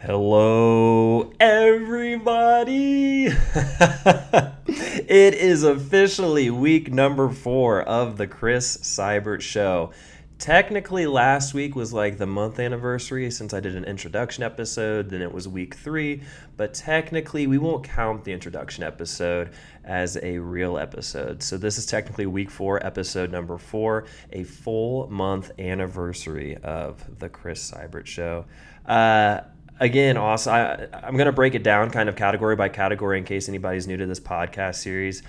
Hello, everybody. It is officially week number 4 of the Chris Seibert Show. Technically, last week was like the month anniversary since I did an introduction episode. Then it was week 3. But technically, we won't count the introduction episode as a real episode. So this is technically week 4, episode number 4, a full month anniversary of the Chris Seibert Show. Again, also, I'm going to break it down kind of category by category in case anybody's new to this podcast series.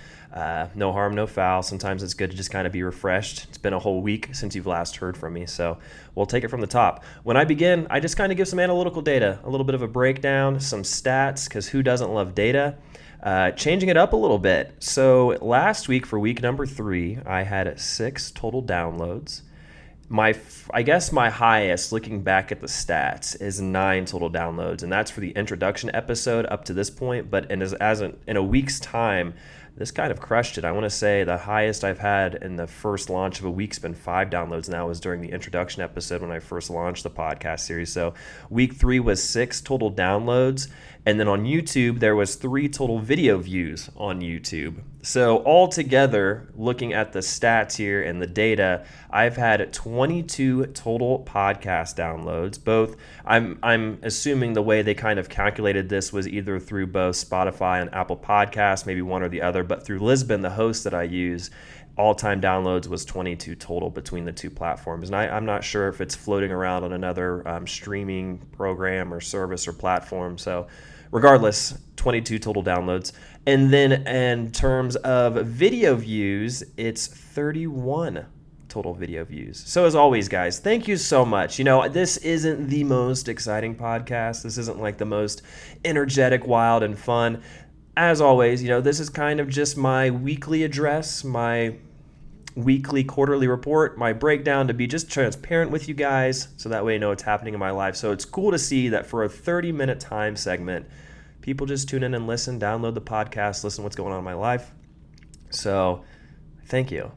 No harm, no foul. Sometimes it's good to just kind of be refreshed. It's been a whole week since you've last heard from me, so we'll take it from the top. When I begin, I just kind of give some analytical data, a little bit of a breakdown, some stats, because who doesn't love data? Changing it up a little bit. So last week for week number 3, I had 6 total downloads. I guess my highest, looking back at the stats, is 9 total downloads, and that's for the introduction episode up to this point. But in a week's time, this kind of crushed it. I want to say the highest I've had in the first launch of a week's been 5 downloads, and that was during the introduction episode when I first launched the podcast series. So week 3 was 6 total downloads, and then on YouTube there was 3 total video views on YouTube. So altogether, looking at the stats here and the data, I've had 22 total podcast downloads. Both, I'm assuming the way they kind of calculated this was either through both Spotify and Apple Podcasts, maybe one or the other, but through Lisbon, the host that I use, all-time downloads was 22 total between the two platforms. And I'm not sure if it's floating around on another streaming program or service or platform. So regardless, 22 total downloads. And then in terms of video views, it's 31 total video views. So as always, guys, thank you so much. You know, this isn't the most exciting podcast. This isn't like the most energetic, wild, and fun. As always, you know, this is kind of just my weekly address, my weekly, quarterly report, my breakdown to be just transparent with you guys so that way you know what's happening in my life. So it's cool to see that for a 30-minute time segment, people just tune in and listen, download the podcast, listen to what's going on in my life. So thank you.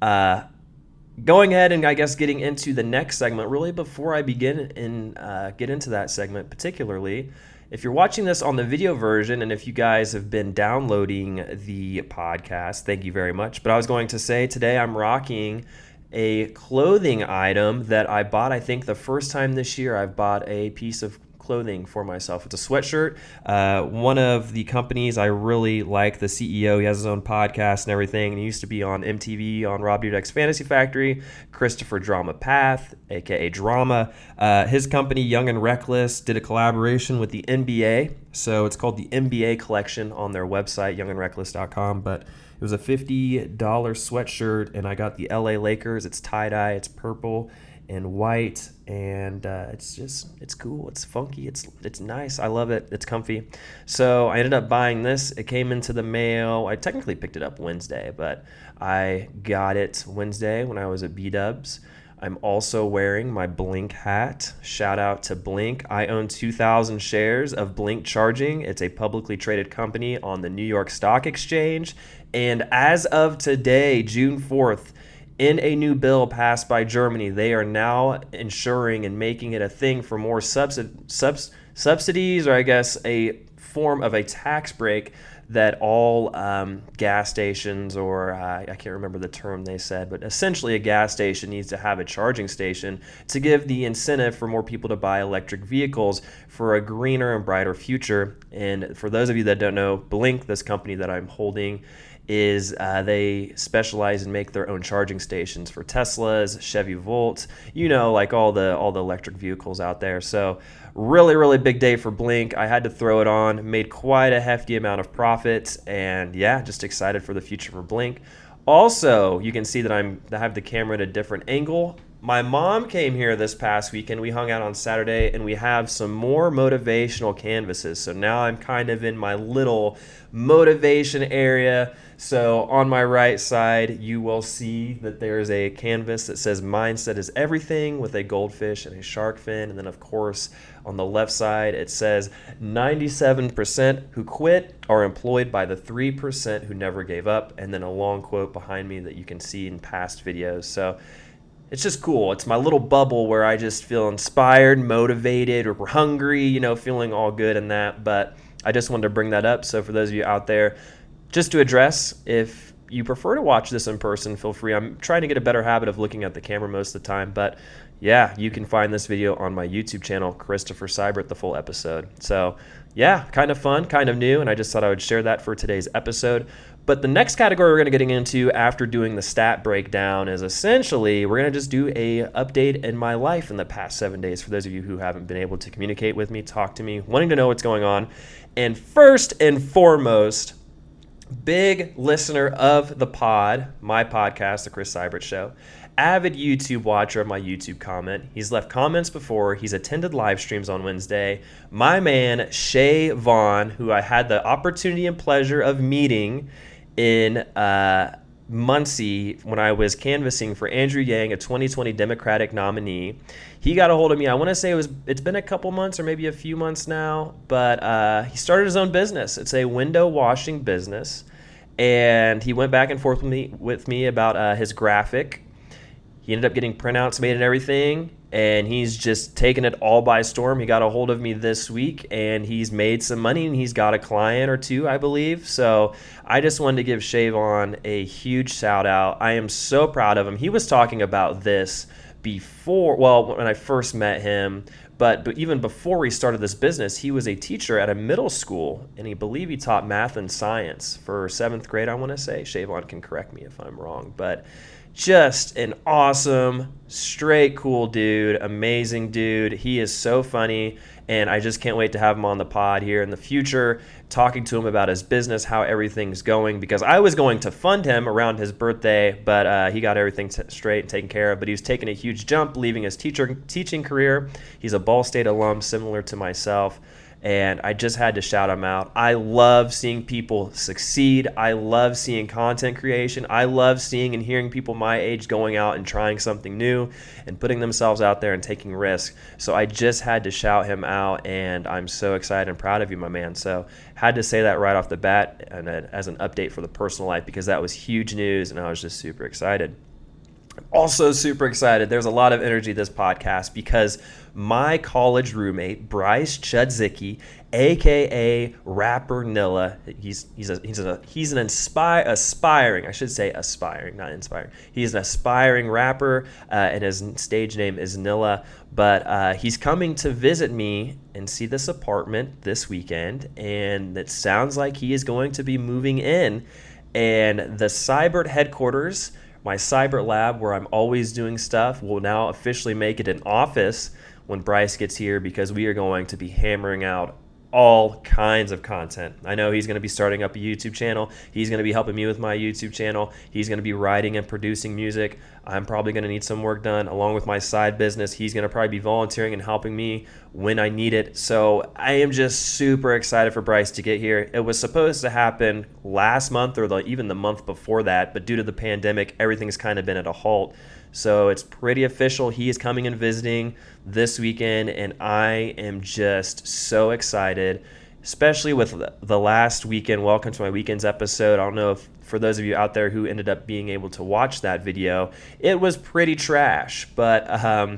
Going ahead and I guess getting into the next segment, really before I begin and get into that segment particularly, if you're watching this on the video version and if you guys have been downloading the podcast, thank you very much. But I was going to say today I'm rocking a clothing item that I bought, I think the first time this year I've bought a piece of clothing for myself. It's a sweatshirt. One of the companies I really like, the CEO, he has his own podcast and everything. And he used to be on MTV on Rob Dyrdek's Fantasy Factory, Christopher Drama Path, aka Drama. His company, Young and Reckless, did a collaboration with the NBA. So it's called the NBA Collection on their website, youngandreckless.com. But it was a $50 sweatshirt, and I got the LA Lakers. It's tie-dye, it's purple and white, and it's cool, it's funky, it's nice, I love it, it's comfy. So I ended up buying this. It came into the mail. I technically picked it up Wednesday, but I got it Wednesday when I was at B-Dubs. I'm also wearing my Blink hat. Shout out to Blink. I own 2,000 shares of Blink Charging. It's a publicly traded company on the New York Stock Exchange, and as of today, June 4th, in a new bill passed by Germany, they are now ensuring and making it a thing for more subsidies, or I guess a form of a tax break that all gas stations, or I can't remember the term they said, but essentially a gas station needs to have a charging station to give the incentive for more people to buy electric vehicles for a greener and brighter future. And for those of you that don't know, Blink, this company that I'm holding, is they specialize and make their own charging stations for Teslas, Chevy Volt, you know, like all the electric vehicles out there. So really, really big day for Blink. I had to throw it on, made quite a hefty amount of profit, and yeah, just excited for the future for Blink. Also, you can see that I have the camera at a different angle. My mom came here this past weekend. We hung out on Saturday, and we have some more motivational canvases. So now I'm kind of in my little motivation area. So on my right side, you will see that there's a canvas that says mindset is everything, with a goldfish and a shark fin. And then, of course, on the left side, it says 97% who quit are employed by the 3% who never gave up. And then a long quote behind me that you can see in past videos. So it's just cool. It's my little bubble where I just feel inspired, motivated, or hungry, feeling all good in that. But I just wanted to bring that up. So for those of you out there, just to address, if you prefer to watch this in person, feel free. I'm trying to get a better habit of looking at the camera most of the time. But yeah, you can find this video on my YouTube channel, Christopher Seibert, the full episode. So yeah, kind of fun, kind of new. And I just thought I would share that for today's episode. But the next category we're going to get into after doing the stat breakdown is essentially we're going to just do a update in my life in the past 7 days for those of you who haven't been able to communicate with me, talk to me, wanting to know what's going on. And first and foremost, big listener of the pod, my podcast, The Chris Seibert Show, avid YouTube watcher of my YouTube comment. He's left comments before. He's attended live streams on Wednesday. My man, Shay Vaughn, who I had the opportunity and pleasure of meeting in Muncie when I was canvassing for Andrew Yang, a 2020 Democratic nominee. He got a hold of me. I want to say it's been a couple months or maybe a few months now, but he started his own business. It's a window washing business, and he went back and forth with me about his graphic. He ended up getting printouts made and everything, and he's just taken it all by storm. He got a hold of me this week, and he's made some money, and he's got a client or two, I believe. So I just wanted to give Shavon a huge shout out. I am so proud of him. He was talking about this before, well, when I first met him, but even before he started this business, he was a teacher at a middle school, and he believed he taught math and science for 7th grade, I want to say. Shavon can correct me if I'm wrong, but just an awesome, straight cool dude, amazing dude. He is so funny, and I just can't wait to have him on the pod here in the future, talking to him about his business, how everything's going, because I was going to fund him around his birthday, but he got everything straight and taken care of. But he was taking a huge jump, leaving his teaching career. He's a Ball State alum, similar to myself. And I just had to shout him out. I love seeing people succeed. I love seeing content creation. I love seeing and hearing people my age going out and trying something new and putting themselves out there and taking risks. So I just had to shout him out, and I'm so excited and proud of you, my man. So had to say that right off the bat and as an update for the personal life, because that was huge news, and I was just super excited. Also super excited. There's a lot of energy this podcast because my college roommate, Bryce Chudzicki, aka rapper Nilla, he's an aspiring, I should say aspiring, not inspiring. He's an aspiring rapper, and his stage name is Nilla. But he's coming to visit me and see this apartment this weekend, and it sounds like he is going to be moving in. And the Seibert headquarters, my Seibert lab, where I'm always doing stuff, will now officially make it an office when Bryce gets here, because we are going to be hammering out all kinds of content. I know he's going to be starting up a YouTube channel. He's going to be helping me with my YouTube channel. He's going to be writing and producing music. I'm probably going to need some work done along with my side business. He's going to probably be volunteering and helping me when I need it. So I am just super excited for Bryce to get here. It was supposed to happen last month or even the month before that, but due to the pandemic, everything's kind of been at a halt. So it's pretty official. He is coming and visiting this weekend, and I am just so excited, especially with the last weekend. Welcome to my weekends episode. I don't know if for those of you out there who ended up being able to watch that video, it was pretty trash. But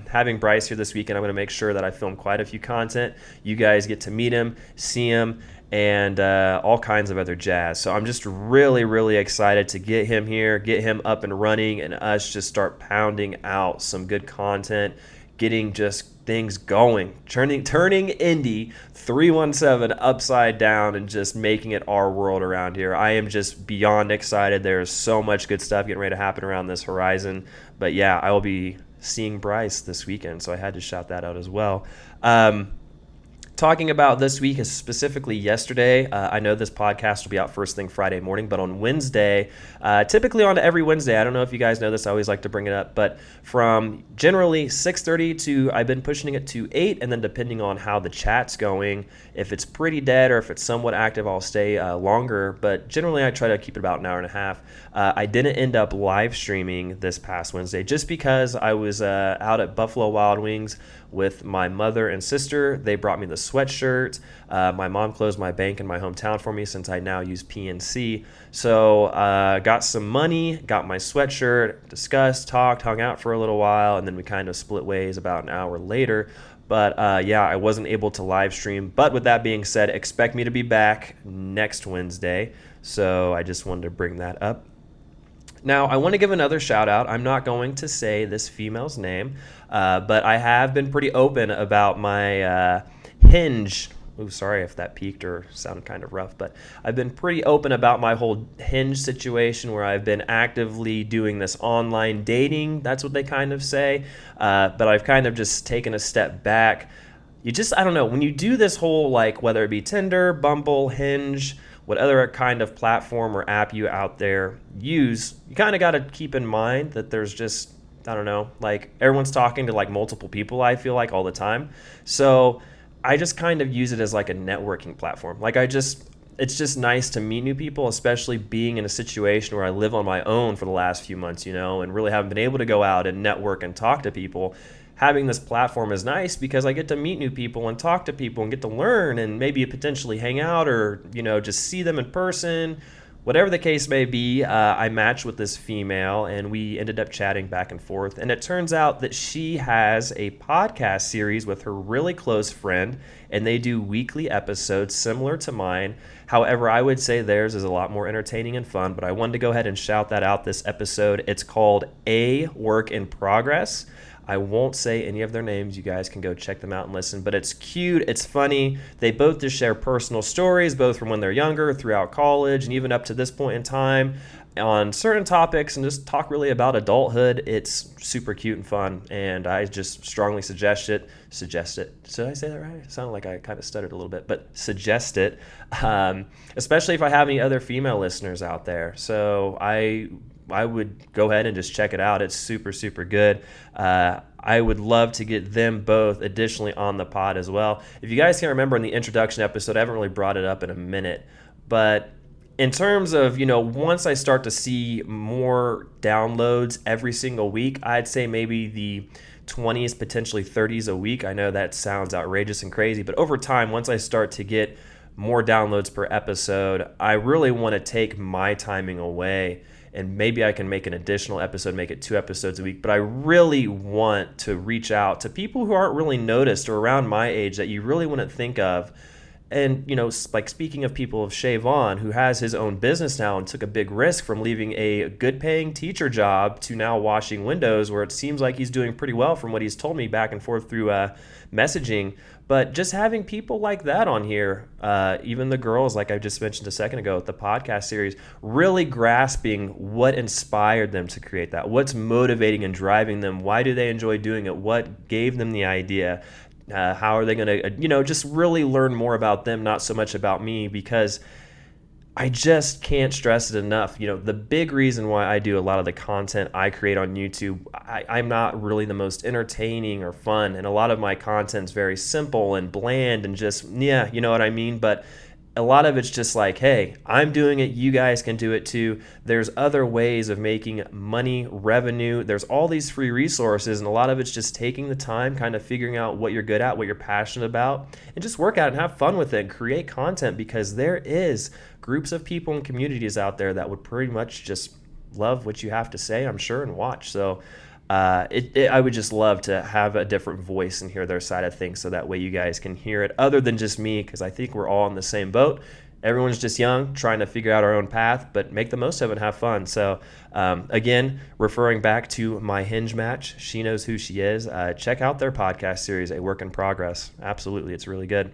having Bryce here this weekend, I'm going to make sure that I film quite a few content. You guys get to meet him, see him, and all kinds of other jazz. So I'm just really, really excited to get him here, get him up and running, and us just start pounding out some good content, getting just things going, turning Indy 317 upside down and just making it our world around here. I am just beyond excited. There's so much good stuff getting ready to happen around this horizon. But yeah, I will be seeing Bryce this weekend, so I had to shout that out as well. Talking about this week, specifically yesterday, I know this podcast will be out first thing Friday morning, but on Wednesday, typically on every Wednesday, I don't know if you guys know this, I always like to bring it up, but from generally 6:30 to, I've been pushing it to 8, and then depending on how the chat's going, if it's pretty dead or if it's somewhat active, I'll stay longer, but generally I try to keep it about an hour and a half. I didn't end up live streaming this past Wednesday just because I was out at Buffalo Wild Wings with my mother and sister. They brought me the sweatshirt. My mom closed my bank in my hometown for me since I now use PNC. So got some money, got my sweatshirt, discussed, talked, hung out for a little while, and then we kind of split ways about an hour later. But I wasn't able to live stream. But with that being said, expect me to be back next Wednesday. So I just wanted to bring that up. Now, I want to give another shout out. I'm not going to say this female's name, but I have been pretty open about my Hinge. Ooh, sorry if that peaked or sounded kind of rough, but I've been pretty open about my whole Hinge situation where I've been actively doing this online dating. That's what they kind of say. But I've kind of just taken a step back. I don't know, when you do this whole, like, whether it be Tinder, Bumble, Hinge, what other kind of platform or app you out there use, you kind of got to keep in mind that there's just, I don't know, like everyone's talking to like multiple people, I feel like, all the time. So I just kind of use it as like a networking platform. Like it's just nice to meet new people, especially being in a situation where I live on my own for the last few months, and really haven't been able to go out and network and talk to people. Having this platform is nice because I get to meet new people and talk to people and get to learn and maybe potentially hang out or, just see them in person. Whatever the case may be, I matched with this female and we ended up chatting back and forth. And it turns out that she has a podcast series with her really close friend, and they do weekly episodes similar to mine. However, I would say theirs is a lot more entertaining and fun, but I wanted to go ahead and shout that out this episode. It's called A Work in Progress. I won't say any of their names. You guys can go check them out and listen. But it's cute. It's funny. They both just share personal stories, both from when they're younger, throughout college, and even up to this point in time on certain topics, and just talk really about adulthood. It's super cute and fun, and I just strongly suggest it. Did I say that right? It sounded like I kind of stuttered a little bit, but suggest it, especially if I have any other female listeners out there. So I would go ahead and just check it out. It's super, super good. I would love to get them both additionally on the pod as well. If you guys can remember in the introduction episode, I haven't really brought it up in a minute, but in terms of, once I start to see more downloads every single week, I'd say maybe the 20s, potentially 30s a week. I know that sounds outrageous and crazy, but over time, once I start to get more downloads per episode, I really want to take my timing away, and maybe I can make an additional episode, make it 2 episodes a week. But I really want to reach out to people who aren't really noticed or around my age that you really wouldn't think of. And, like speaking of people of Shay Vaughn, who has his own business now and took a big risk from leaving a good paying teacher job to now washing windows, where it seems like he's doing pretty well from what he's told me back and forth through messaging. But just having people like that on here, even the girls, like I just mentioned a second ago with the podcast series, really grasping what inspired them to create that, what's motivating and driving them, why do they enjoy doing it, what gave them the idea. How are they going to, just really learn more about them, not so much about me, because I just can't stress it enough. The big reason why I do a lot of the content I create on YouTube, I'm not really the most entertaining or fun, and a lot of my content's very simple and bland and just, you know what I mean? But a lot of it's just like, hey, I'm doing it, you guys can do it too. There's other ways of making money, revenue. There's all these free resources, and a lot of it's just taking the time, kind of figuring out what you're good at, what you're passionate about, and just work out and have fun with it and create content, because there is groups of people and communities out there that would pretty much just love what you have to say, I'm sure, and watch. So I would just love to have a different voice and hear their side of things, so that way you guys can hear it other than just me, because I think we're all in the same boat. Everyone's just young, trying to figure out our own path, but make the most of it and have fun. So again, referring back to my Hinge match, she knows who she is. Check out their podcast series, A Work in Progress. Absolutely, it's really good.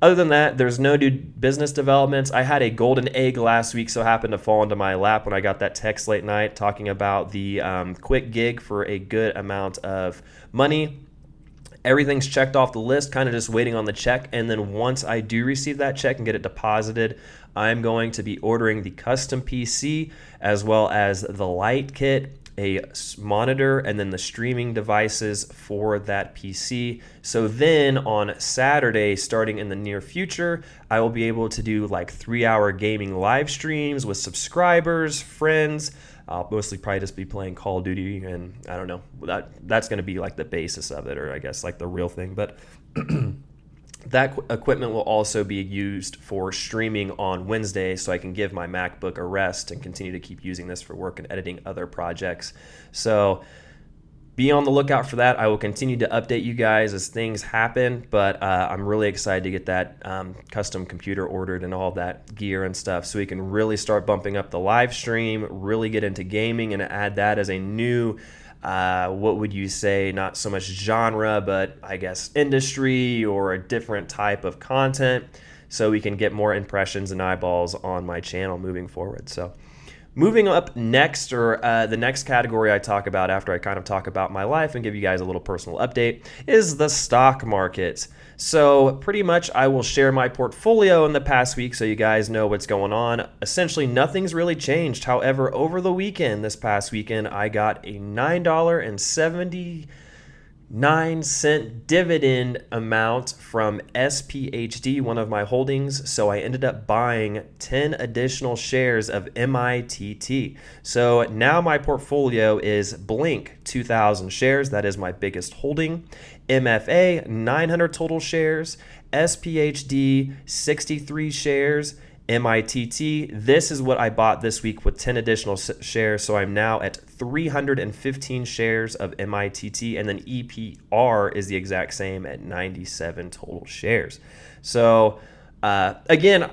Other than that, there's no new business developments. I had a golden egg last week, so happened to fall into my lap when I got that text late night talking about the quick gig for a good amount of money. Everything's checked off the list, kind of just waiting on the check. And then once I do receive that check and get it deposited, I'm going to be ordering the custom PC as well as the light kit, a monitor, and then the streaming devices for that PC. So then on Saturday, starting in the near future, I will be able to do like 3-hour gaming live streams with subscribers, friends, I'll mostly probably just be playing Call of Duty, and I don't know, that's going to be like the basis of it, or I guess like the real thing. But that equipment will also be used for streaming on Wednesday, so I can give my MacBook a rest and continue to keep using this for work and editing other projects. So be on the lookout for that. I will continue to update you guys as things happen, but I'm really excited to get that custom computer ordered and all that gear and stuff, so we can really start bumping up the live stream, really get into gaming, and add that as a new, what would you say, not so much genre, but I guess industry or a different type of content, so we can get more impressions and eyeballs on my channel moving forward. So moving up next, or the next category I talk about after I kind of talk about my life and give you guys a little personal update, is the stock market. So pretty much I will share my portfolio in the past week so you guys know what's going on. Essentially nothing's really changed. However, over the weekend, this past weekend, I got a $9.79 dividend amount from SPHD, one of my holdings. So I ended up buying 10 additional shares of MITT. So now my portfolio is Blink 2,000 shares. That is my biggest holding. MFA 900 total shares. SPHD 63 shares. MITT, this is what I bought this week with 10 additional shares, so I'm now at 315 shares of MITT, and then EPR is the exact same at 97 total shares. So again,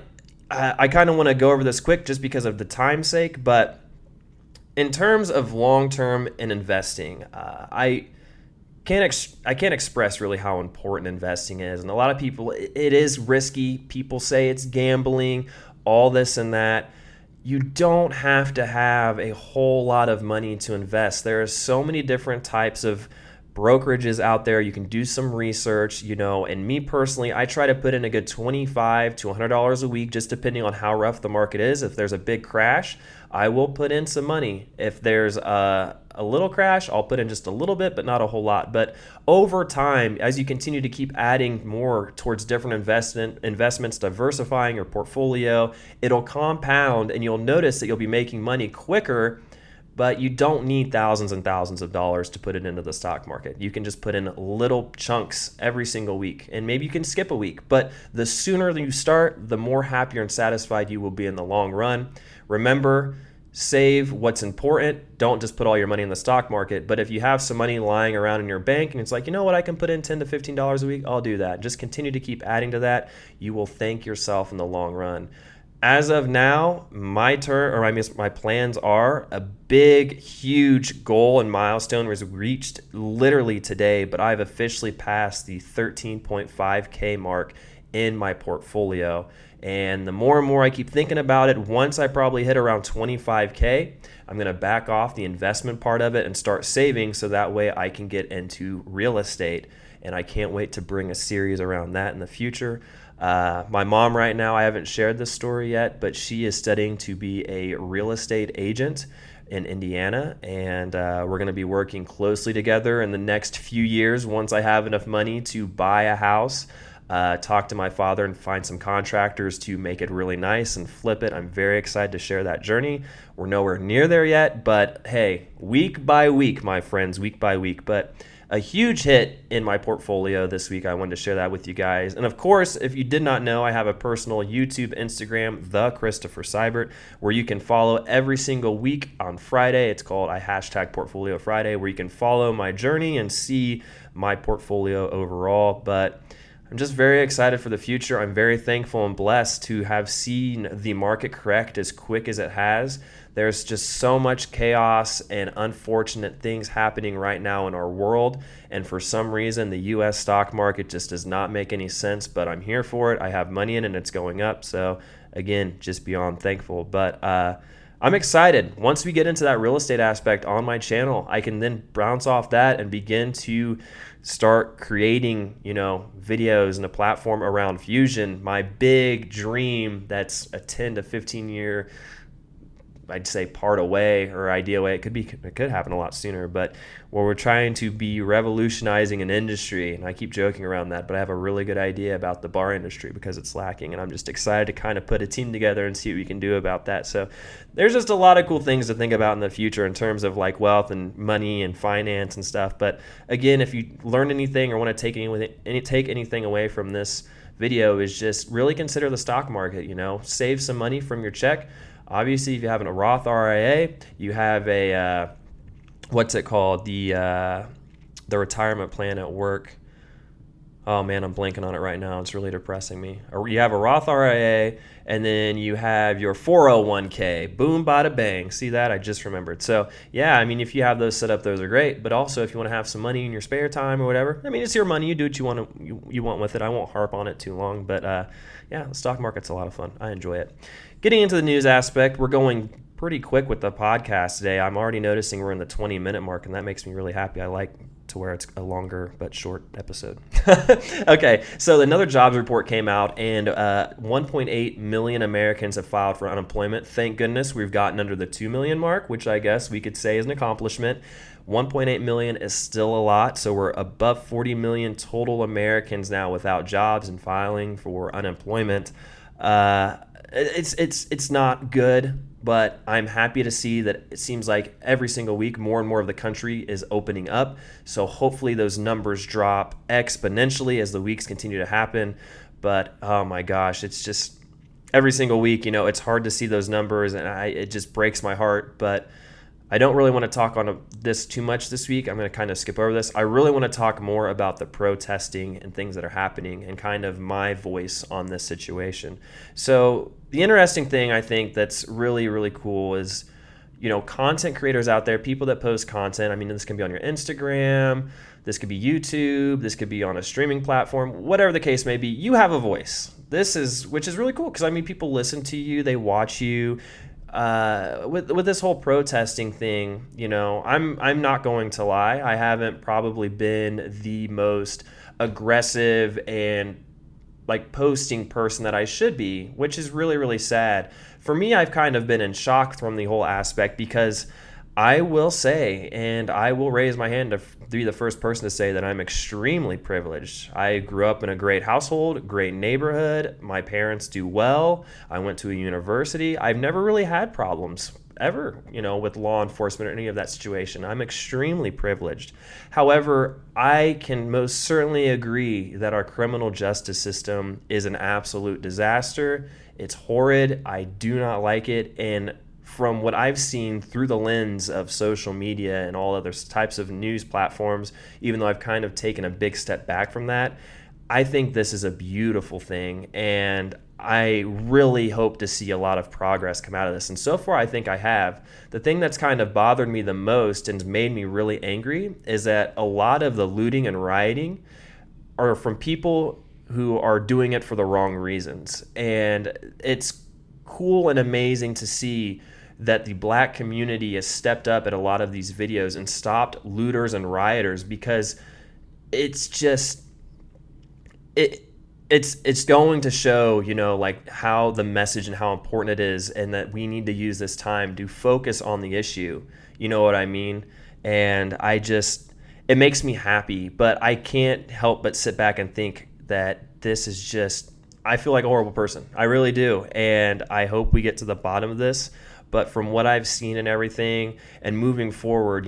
I kind of want to go over this quick just because of the time's sake, but in terms of long-term in investing, I can't express really how important investing is. And a lot of people, it is risky. People say it's gambling, all this and that. You don't have to have a whole lot of money to invest. There are so many different types of brokerages out there. You can do some research, and me personally, I try to put in a good $25 to $100 a week, just depending on how rough the market is. If there's a big crash, I will put in some money. If there's a little crash, I'll put in just a little bit, but not a whole lot. But over time, as you continue to keep adding more towards different investments, diversifying your portfolio, it'll compound, and you'll notice that you'll be making money quicker. But you don't need thousands and thousands of dollars to put it into the stock market. You can just put in little chunks every single week, and maybe you can skip a week. But the sooner you start, the more happier and satisfied you will be in the long run. Remember, save what's important. Don't just put all your money in the stock market. But if you have some money lying around in your bank and it's like, you know what, I can put in $10 to $15 a week, I'll do that. Just continue to keep adding to that. You will thank yourself in the long run. As of now, my plans are a big, huge goal and milestone was reached literally today, but I've officially passed the 13.5K mark in my portfolio. And the more and more I keep thinking about it, once I probably hit around 25K, I'm going to back off the investment part of it and start saving, so that way I can get into real estate. And I can't wait to bring a series around that in the future. My mom right now, I haven't shared this story yet, but she is studying to be a real estate agent in Indiana, and we're going to be working closely together in the next few years once I have enough money to buy a house, talk to my father and find some contractors to make it really nice and flip it. I'm very excited to share that journey. We're nowhere near there yet, but hey, week by week, my friends, week by week. But a huge hit in my portfolio this week. I wanted to share that with you guys. And of course, if you did not know, I have a personal YouTube, Instagram, The Christopher Seibert, where you can follow every single week on Friday. It's called #Portfolio Friday, where you can follow my journey and see my portfolio overall. But I'm just very excited for the future. I'm very thankful and blessed to have seen the market correct as quick as it has. There's just so much chaos and unfortunate things happening right now in our world. And for some reason, the U.S. stock market just does not make any sense, but I'm here for it. I have money in it and it's going up. So again, just beyond thankful. But I'm excited. Once we get into that real estate aspect on my channel, I can then bounce off that and begin to start creating, videos and a platform around Fusion. My big dream, that's a 10 to 15 year I'd say part away or idea away. It could happen a lot sooner, but where we're trying to be revolutionizing an industry, and I keep joking around that, but I have a really good idea about the bar industry because it's lacking, and I'm just excited to kind of put a team together and see what we can do about that. So there's just a lot of cool things to think about in the future in terms of like wealth and money and finance and stuff. But again, if you learn anything or want to take anything away from this video, is just really consider the stock market. Save some money from your check. Obviously, if you have a Roth IRA, you have a what's it called, the retirement plan at work. Oh man, I'm blanking on it right now. It's really depressing me. Or you have a Roth IRA, and then you have your 401k. Boom, bada bang. See that? I just remembered. So yeah, I mean, if you have those set up, those are great. But also, if you want to have some money in your spare time or whatever, I mean, it's your money. You do what you want with it. I won't harp on it too long. But yeah, the stock market's a lot of fun. I enjoy it. Getting into the news aspect, we're going pretty quick with the podcast today. I'm already noticing we're in the 20-minute mark, and that makes me really happy. I like to where it's a longer but short episode. Okay, so another jobs report came out, and 1.8 million Americans have filed for unemployment. Thank goodness we've gotten under the 2 million mark, which I guess we could say is an accomplishment. 1.8 million is still a lot, so we're above 40 million total Americans now without jobs and filing for unemployment. It's not good, but I'm happy to see that it seems like every single week more and more of the country is opening up. So hopefully those numbers drop exponentially as the weeks continue to happen. But oh my gosh, it's just every single week, it's hard to see those numbers, and it just breaks my heart. But I don't really want to talk on this too much this week. I'm going to kind of skip over this. I really want to talk more about the protesting and things that are happening and kind of my voice on this situation. So the interesting thing I think that's really, really cool is, content creators out there, people that post content. I mean, this can be on your Instagram, this could be YouTube, this could be on a streaming platform, whatever the case may be. You have a voice. Which is really cool because, I mean, people listen to you, they watch you. With this whole protesting thing, I'm not going to lie. I haven't probably been the most aggressive and like posting person that I should be, which is really, really sad. For me, I've kind of been in shock from the whole aspect because I will say, and I will raise my hand to be the first person to say that I'm extremely privileged. I grew up in a great household, great neighborhood. My parents do well. I went to a university. I've never really had problems ever, with law enforcement or any of that situation. I'm extremely privileged. However, I can most certainly agree that our criminal justice system is an absolute disaster. It's horrid. I do not like it. And from what I've seen through the lens of social media and all other types of news platforms, even though I've kind of taken a big step back from that, I think this is a beautiful thing, and I really hope to see a lot of progress come out of this. And so far, I think I have. The thing that's kind of bothered me the most and made me really angry is that a lot of the looting and rioting are from people who are doing it for the wrong reasons. And it's cool and amazing to see that the black community has stepped up at a lot of these videos and stopped looters and rioters, because it's just it's going to show, like how the message and how important it is, and that we need to use this time to focus on the issue. You know what I mean? And it makes me happy, but I can't help but sit back and think that this is just, I feel like a horrible person. I really do. And I hope we get to the bottom of this. But from what I've seen and everything, and moving forward,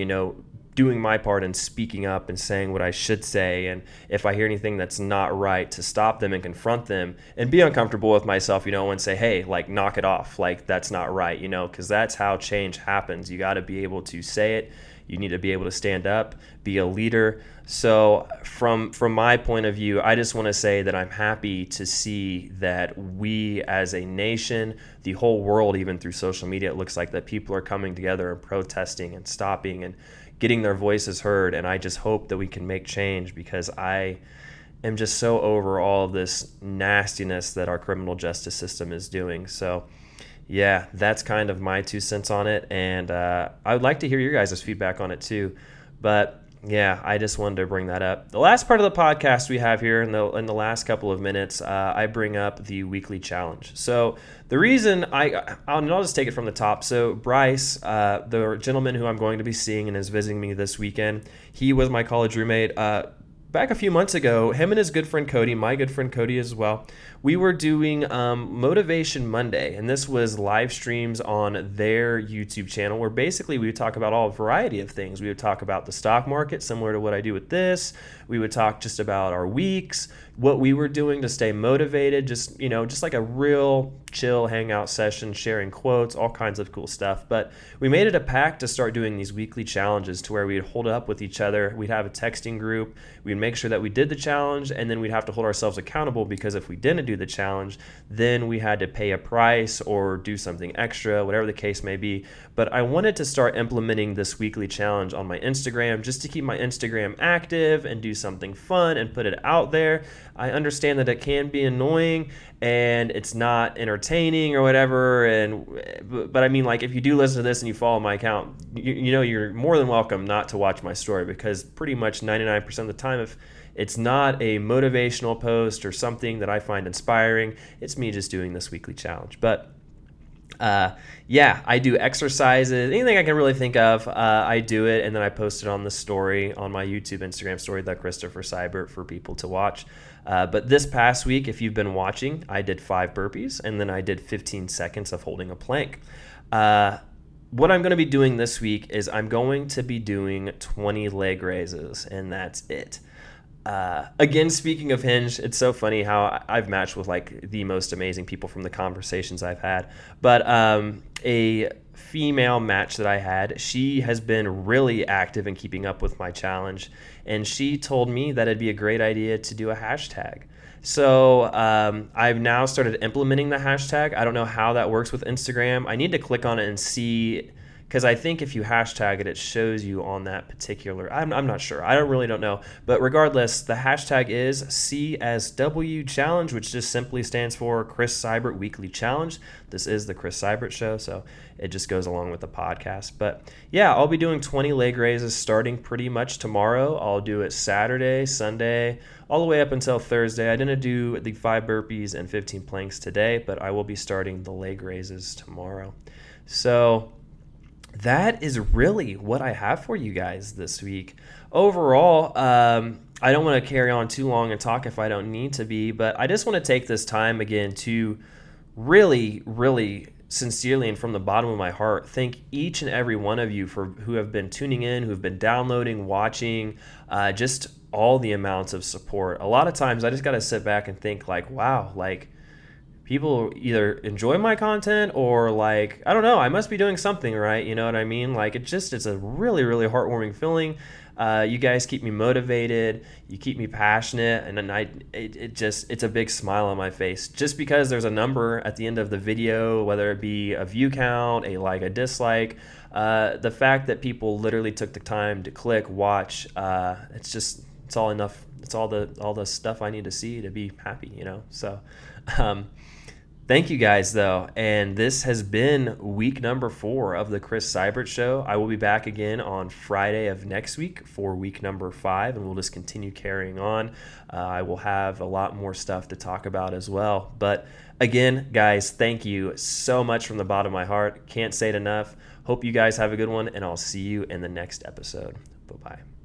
doing my part and speaking up and saying what I should say, and if I hear anything that's not right, to stop them and confront them and be uncomfortable with myself, and say, hey, like, knock it off, like, that's not right, because that's how change happens. You got to be able to say it. You need to be able to stand up, be a leader. So from my point of view, I just want to say that I'm happy to see that we as a nation, the whole world, even through social media, it looks like that people are coming together and protesting and stopping and getting their voices heard. And I just hope that we can make change, because I am just so over all of this nastiness that our criminal justice system is doing. So yeah, that's kind of my 2 cents on it. And I would like to hear your guys' feedback on it too. But Yeah, I just wanted to bring that up. The last part of the podcast we have here in the last couple of minutes, I bring up the weekly challenge. So the reason I'll just take it from the top. So Bryce, the gentleman who I'm going to be seeing and is visiting me this weekend, he was my college roommate. Back a few months ago, him and his good friend Cody, my good friend Cody as well, we were doing Motivation Monday, and this was live streams on their YouTube channel where basically we would talk about all variety of things. We would talk about the stock market, similar to what I do with this. We would talk just about our weeks, what we were doing to stay motivated, just like a real chill hangout session, sharing quotes, all kinds of cool stuff. But we made it a pact to start doing these weekly challenges to where we'd hold up with each other. We'd have a texting group. We'd make sure that we did the challenge, and then we'd have to hold ourselves accountable, because if we didn't do the challenge, then we had to pay a price or do something extra, whatever the case may be. But I wanted to start implementing this weekly challenge on my Instagram just to keep my Instagram active and do something fun and put it out there. I understand that it can be annoying and it's not entertaining or whatever, but I mean, like, if you do listen to this and you follow my account, you're more than welcome not to watch my story, because pretty much 99% of the time, if it's not a motivational post or something that I find inspiring, it's me just doing this weekly challenge. But yeah, I do exercises, anything I can really think of, I do it, and then I post it on the story, on my YouTube, Instagram story, the Christopher Seibert, for people to watch. But this past week, if you've been watching, I did 5 burpees, and then I did 15 seconds of holding a plank. What I'm going to be doing this week is I'm going to be doing 20 leg raises, and that's it. Again, speaking of Hinge, it's so funny how I've matched with like the most amazing people from the conversations I've had. But a female match that I had, she has been really active in keeping up with my challenge, and she told me that it'd be a great idea to do a hashtag. So I've now started implementing the hashtag. I don't know how that works with Instagram. I need to click on it and see, because I think if you hashtag it, it shows you on that particular, I'm not sure. I don't know. But regardless, the hashtag is cswchallenge, which just simply stands for Chris Seibert Weekly Challenge. This is the Chris Seibert Show, so it just goes along with the podcast. But yeah, I'll be doing 20 leg raises starting pretty much tomorrow. I'll do it Saturday, Sunday, all the way up until Thursday. I didn't do the 5 burpees and 15 planks today, but I will be starting the leg raises tomorrow. So that is really what I have for you guys this week. Overall, I don't want to carry on too long and talk if I don't need to be, but I just want to take this time again to really, really sincerely and from the bottom of my heart thank each and every one of you who have been tuning in, who have been downloading, watching, just all the amounts of support. A lot of times I just got to sit back and think like, wow, like, people either enjoy my content or like, I don't know, I must be doing something right. You know what I mean? Like, it's a really, really heartwarming feeling. You guys keep me motivated. You keep me passionate. And then it's a big smile on my face just because there's a number at the end of the video, whether it be a view count, a like, a dislike, the fact that people literally took the time to click, watch, it's all enough. It's all the stuff I need to see to be happy, So, thank you guys, though. And this has been week number 4 of the Chris Seibert Show. I will be back again on Friday of next week for week number 5, and we'll just continue carrying on. I will have a lot more stuff to talk about as well. But again, guys, thank you so much from the bottom of my heart. Can't say it enough. Hope you guys have a good one, and I'll see you in the next episode. Bye-bye.